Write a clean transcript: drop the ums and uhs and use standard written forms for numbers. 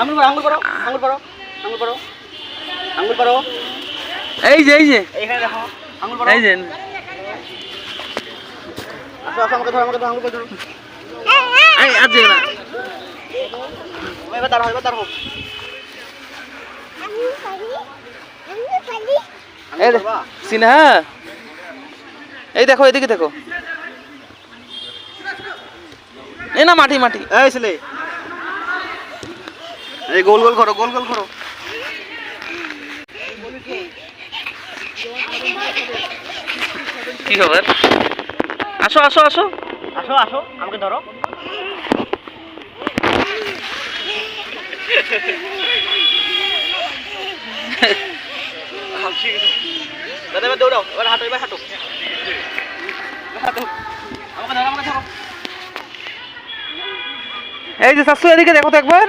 আঙুল পড়ো, আঙুল পড়ো, আঙুল পড়ো, আঙুল পড়ো, আঙুল পড়ো। এই যে এইখানে দেখো, আঙুল পড়ো। এই যে আসো আসো, আমাকে ধরো, আমাকে ধরো, আঙুল ধরো। এই আছে না এবার দাঁড়াও, এবার দাঁড়াও। এই সিনহা, এই দেখো এদিকে দেখো। এই না মাটি মাটি। এই ছেলে, এই গোল গোল করো, গোল গোল করো। কি খবর? আসো আসো আসো আসো আসো, আমাকে ধরো। দাদা এবার দৌড়াও, এবার হাঁটো, এবার হাঁটো, হাঁটো। আমাকে ধরো, আমাকে ধরো। এই যে শাশু এদিকে দেখো তো একবার।